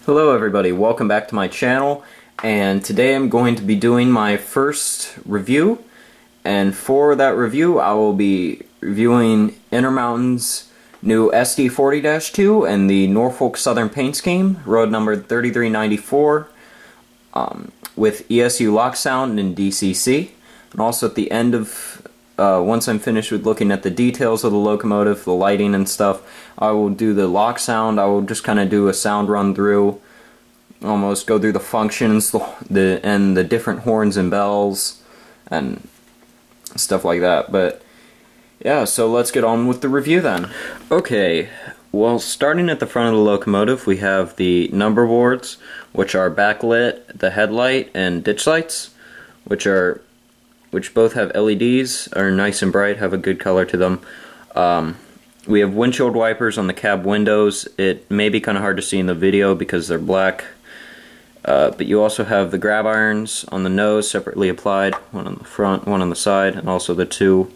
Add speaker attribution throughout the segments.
Speaker 1: Hello everybody, welcome back to my channel, and today I'm going to be doing my first review, and for that review I will be reviewing Intermoutain's new SD40-2 and the Norfolk Southern paint scheme, road number 3394, with ESU LokSound and DCC, and also at the end of once I'm finished with looking at the details of the locomotive, the lighting and stuff, I will do the LokSound. I will just kind of do a sound run through, almost go through the functions, and the different horns and bells and stuff like that. But yeah, so let's get on with the review then. Okay, well, starting at the front of the locomotive, we have the number boards, which are backlit, the headlight and ditch lights, which both have LEDs, are nice and bright, have a good color to them. We have windshield wipers on the cab windows. It may be kind of hard to see in the video because they're black. But you also have the grab irons on the nose separately applied, one on the front, one on the side, and also the two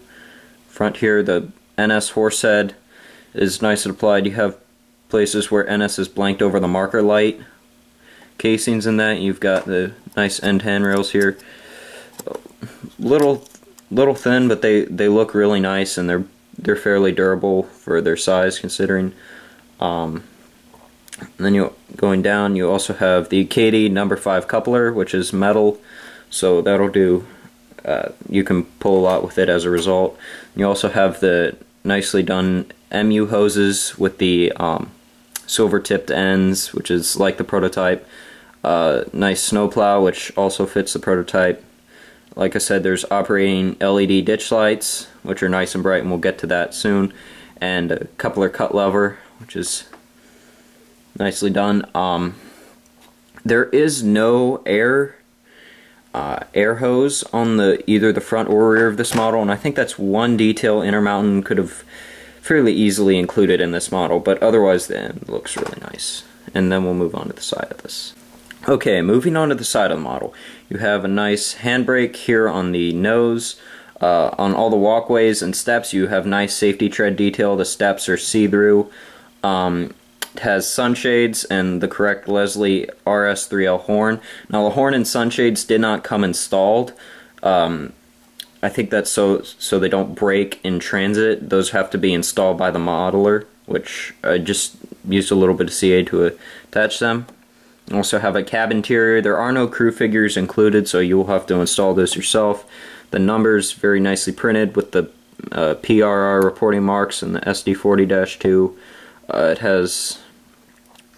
Speaker 1: front here. The NS horse head is nice and applied. You have places where NS is blanked over the marker light casings in that. You've got the nice end handrails here. Little thin, but they look really nice, and they're fairly durable for their size considering. And then going down, you also have the Katie number 5 coupler, which is metal, so that'll do. You can pull a lot with it as a result. You also have the nicely done MU hoses with the silver tipped ends, which is like the prototype. Nice snowplow, which also fits the prototype. Like I said, there's operating LED ditch lights, which are nice and bright, and we'll get to that soon. And a coupler cut lever, which is nicely done. There is no air hose on either the front or rear of this model, and I think that's one detail Intermountain could have fairly easily included in this model, but otherwise the end looks really nice. And then we'll move on to the side of this. Okay, moving on to the side of the model. You have a nice handbrake here on the nose. On all the walkways and steps, you have nice safety tread detail. The steps are see-through. It has sunshades and the correct Leslie RS3L horn. Now, the horn and sunshades did not come installed. I think that's so they don't break in transit. Those have to be installed by the modeler, which I just used a little bit of CA to attach them. Also have a cab interior. There are no crew figures included, so you will have to install those yourself. The numbers very nicely printed with the PRR reporting marks and the SD40-2. It has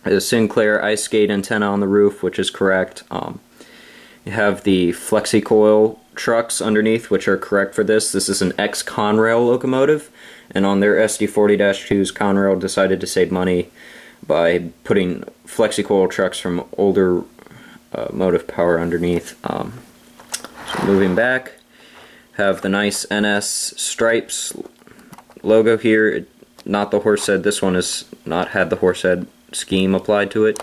Speaker 1: a Sinclair ice skate antenna on the roof, which is correct. You have the flexi coil trucks underneath, which are correct for this. This is an ex-Conrail locomotive, and on their SD40-2s, Conrail decided to save money by putting flexi-coil trucks from older motive power underneath. So moving back, have the nice NS stripes logo here. Not the horse head. This one has not had the horse head scheme applied to it.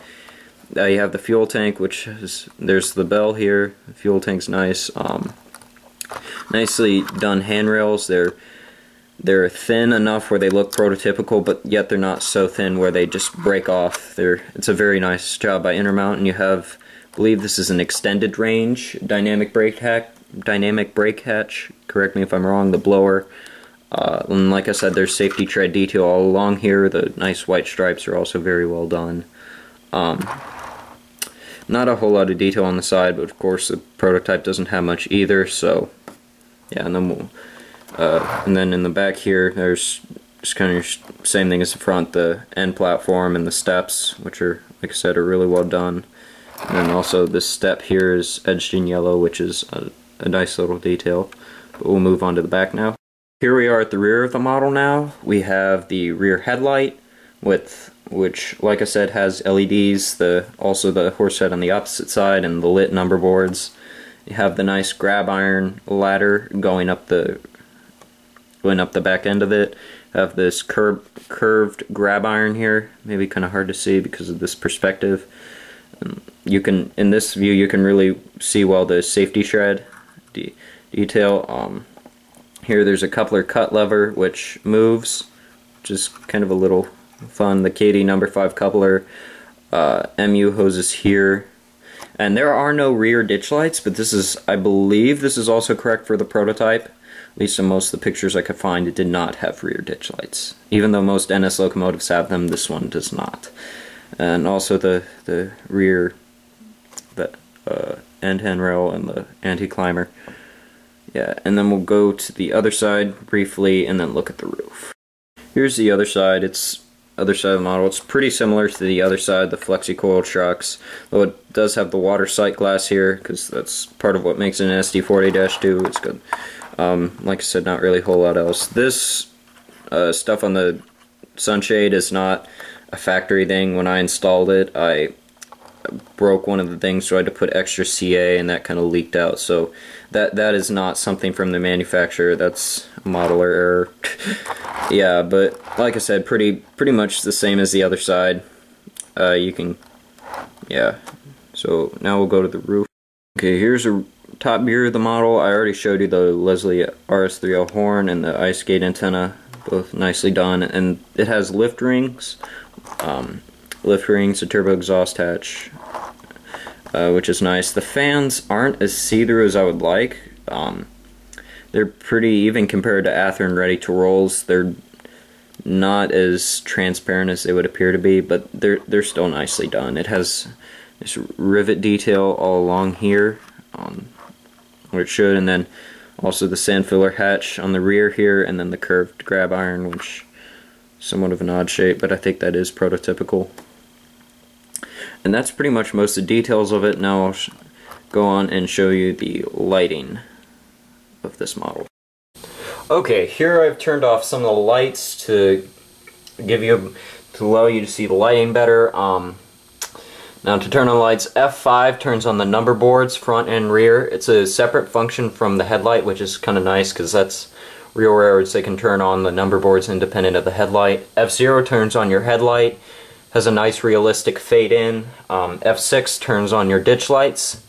Speaker 1: You have the fuel tank, which is, there's the bell here. The fuel tank's nice. Nicely done handrails. They're thin enough where they look prototypical, but yet they're not so thin where they just break off. It's a very nice job by Intermountain. You have, I believe this is an extended range dynamic brake hatch. Correct me if I'm wrong. The blower. And like I said, there's safety tread detail all along here. The nice white stripes are also very well done. Not a whole lot of detail on the side, but of course the prototype doesn't have much either. So yeah, and then and then in the back here, there's just kind of same thing as the front, the end platform and the steps, which are, like I said, are really well done. And then also this step here is edged in yellow, which is a nice little detail. But we'll move on to the back now. Here we are at the rear of the model now. We have the rear headlight, which, like I said, has LEDs, also the horse head on the opposite side, and the lit number boards. You have the nice grab iron ladder going up the back end of it. Have this curved grab iron here, maybe kind of hard to see because of this perspective. In this view, you can really see well the safety shred detail. Here there's a coupler cut lever which moves, which is kind of a little fun. The Katie number 5 coupler MU hoses here. And there are no rear ditch lights, but this is, I believe this is also correct for the prototype. At least in most of the pictures I could find, it did not have rear ditch lights. Even though most NS locomotives have them, this one does not. And also the rear, the end handrail and the anti-climber. Yeah, and then we'll go to the other side briefly and then look at the roof. Here's the other side. It's other side of the model. It's pretty similar to the other side, the flexi-coil shocks, though it does have the water sight glass here, because that's part of what makes it an SD40-2. It's good. Like I said, not really a whole lot else. This stuff on the sunshade is not a factory thing. When I installed it, I broke one of the things, so I had to put extra CA, and that kind of leaked out. So that is not something from the manufacturer. That's a modeler error. Yeah, but like I said, pretty much the same as the other side. You can, yeah. So now we'll go to the roof. Okay, here's a top view of the model. I already showed you the Leslie RS3L horn and the ice gate antenna, both nicely done. And it has lift rings, a turbo exhaust hatch, which is nice. The fans aren't as see-through as I would like. They're pretty even compared to Athearn ready to rolls. They're not as transparent as they would appear to be, but they're still nicely done. It has this rivet detail all along here, where it should, and then also the sand filler hatch on the rear here, and then the curved grab iron, which is somewhat of an odd shape, but I think that is prototypical. And that's pretty much most of the details of it. Now I'll go on and show you the lighting of this model. Okay, here I've turned off some of the lights to allow you to see the lighting better. Now to turn on the lights, F5 turns on the number boards, front and rear. It's a separate function from the headlight, which is kind of nice because that's real railroads. They can turn on the number boards independent of the headlight. F0 turns on your headlight, has a nice realistic fade in. F6 turns on your ditch lights.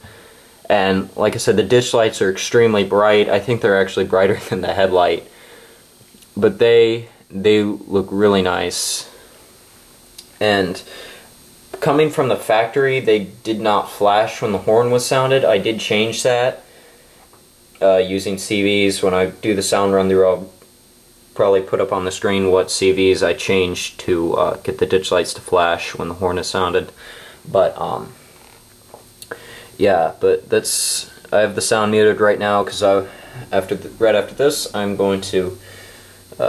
Speaker 1: And like I said, the ditch lights are extremely bright. I think they're actually brighter than the headlight. But they look really nice. And coming from the factory, they did not flash when the horn was sounded. I did change that using CVs. When I do the sound run through, I'll probably put up on the screen what CVs I changed to get the ditch lights to flash when the horn is sounded. But yeah, but that's, I have the sound muted right now because right after this I'm going to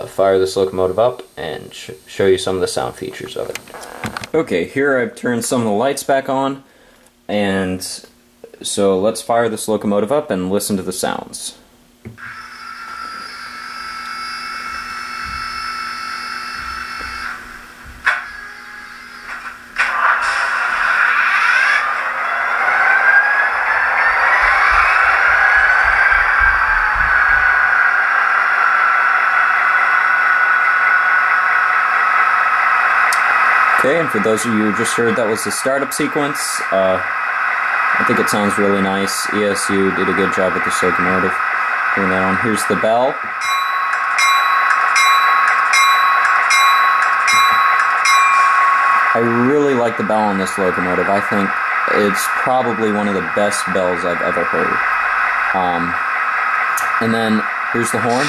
Speaker 1: fire this locomotive up and show you some of the sound features of it. Okay, here I've turned some of the lights back on, and so let's fire this locomotive up and listen to the sounds. Okay, and for those of you who just heard, that was the startup sequence. I think it sounds really nice. ESU did a good job with this locomotive. Putting that on. Here's the bell. I really like the bell on this locomotive. I think it's probably one of the best bells I've ever heard. And then here's the horn.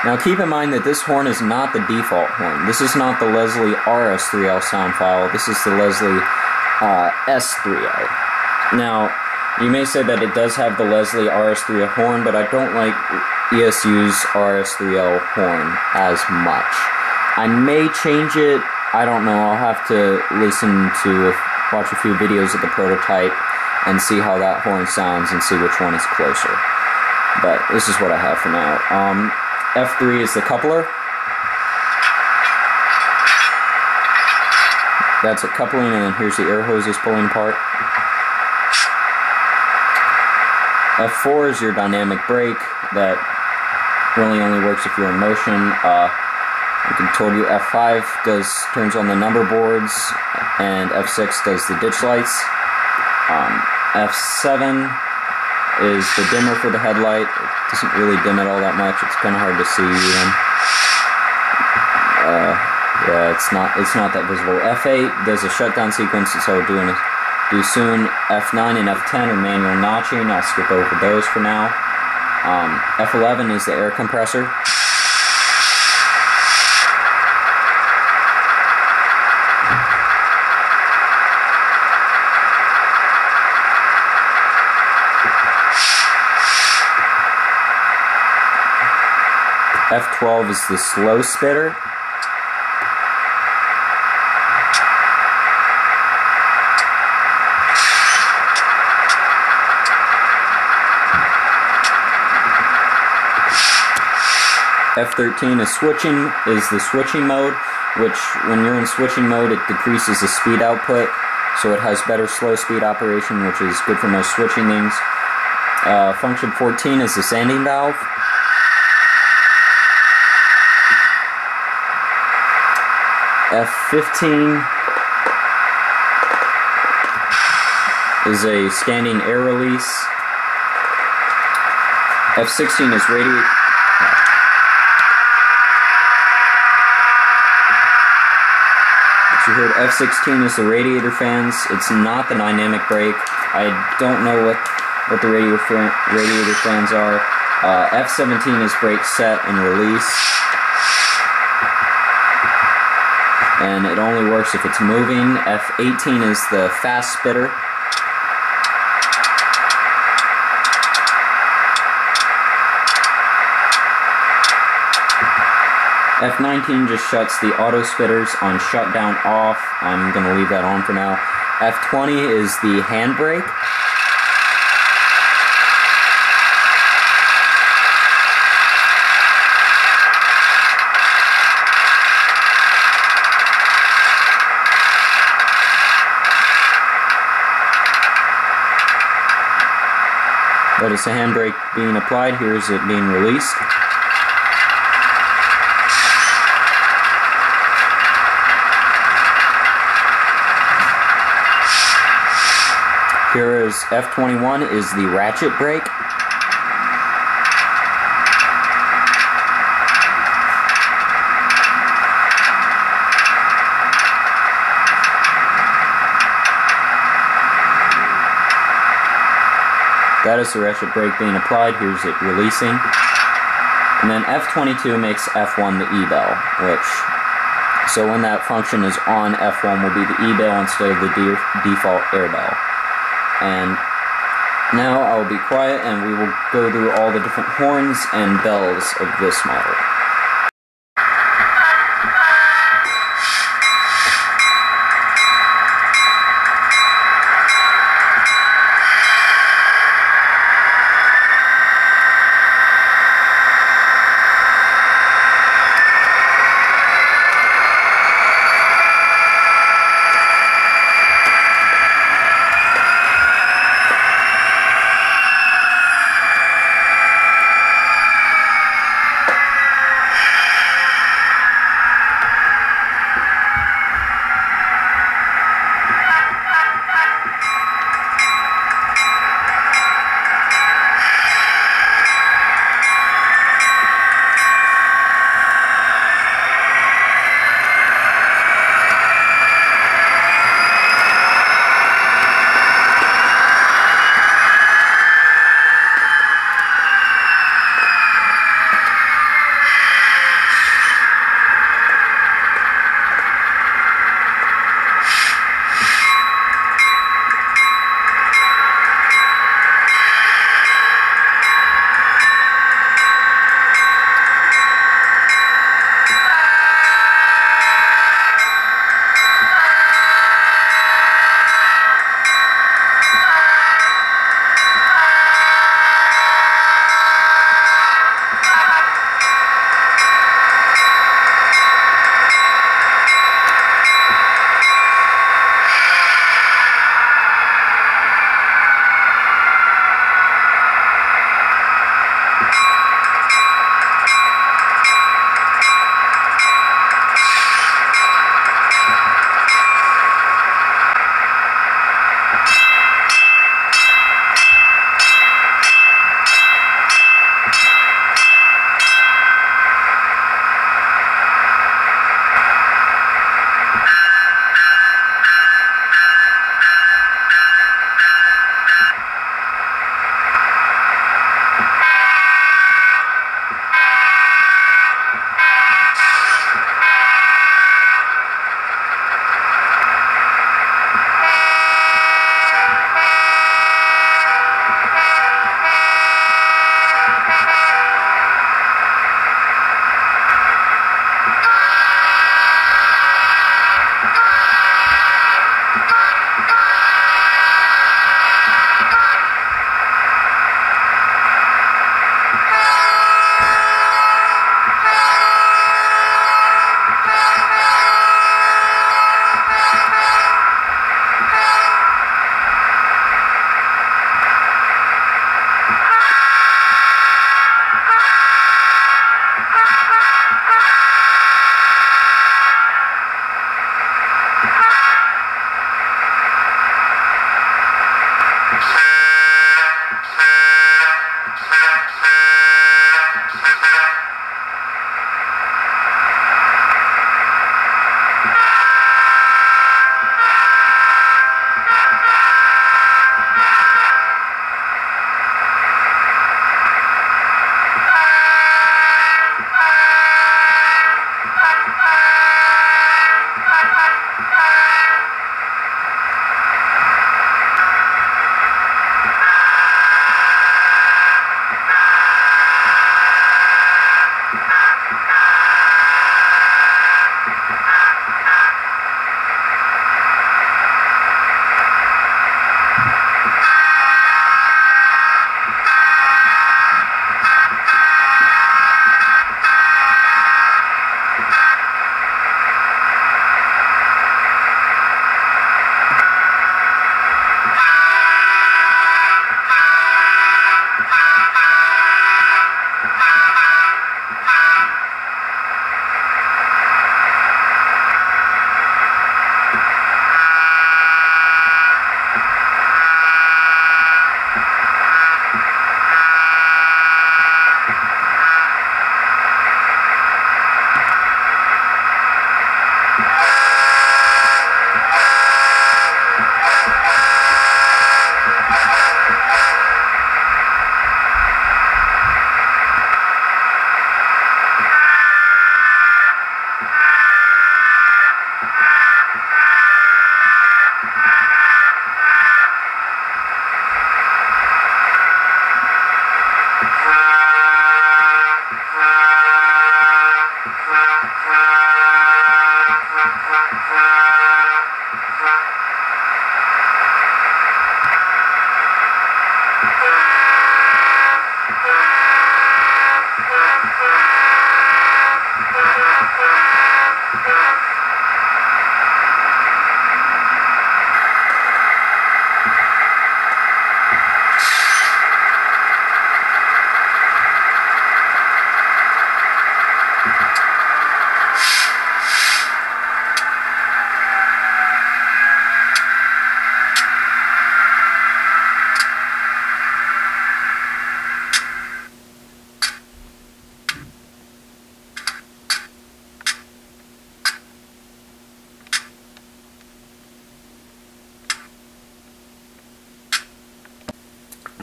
Speaker 1: Now keep in mind that this horn is not the default horn. This is not the Leslie RS3L sound file. This is the Leslie S3L. Now, you may say that it does have the Leslie RS3L horn, but I don't like ESU's RS3L horn as much. I may change it. I don't know. I'll have to watch a few videos of the prototype and see how that horn sounds and see which one is closer. But this is what I have for now. F3 is the coupler. That's a coupling, and then here's the air hoses pulling apart. F4 is your dynamic brake that really only works if you're in motion. Like I told you, F5 turns on the number boards, and F6 does the ditch lights. F7 is the dimmer for the headlight. It doesn't really dim it all that much. It's kind of hard to see even. Yeah, it's not that visible. F8 does a shutdown sequence, so I'll do soon. F9 and F10 are manual notching. I'll skip over those for now. F11 is the air compressor. F12 is the slow spitter. F13 is the switching mode, which when you're in switching mode it decreases the speed output, so it has better slow speed operation, which is good for most switching things. Function 14 is the sanding valve. F15 is a standing air release. F16 is radiator. So you heard F16 is the radiator fans. It's not the dynamic brake. I don't know what the radiator fans are. F17 is brake set and release. And it only works if it's moving. F18 is the fast spitter. F19 just shuts the auto spitters on shutdown off. I'm going to leave that on for now. F20 is the handbrake. That is the handbrake being applied. Here is it being released. Here is F21 is the ratchet brake. That is the ratchet brake being applied. Here's it releasing. And then F22 makes F1 the E-bell, so when that function is on, F1 will be the E-bell instead of the default air bell. And now I'll be quiet and we will go through all the different horns and bells of this model.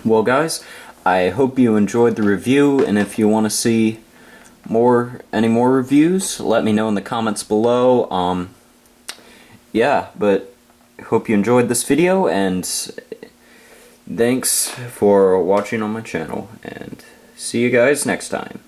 Speaker 1: Well guys, I hope you enjoyed the review, and if you want to see any more reviews, let me know in the comments below. Yeah, but hope you enjoyed this video, and thanks for watching on my channel, and see you guys next time.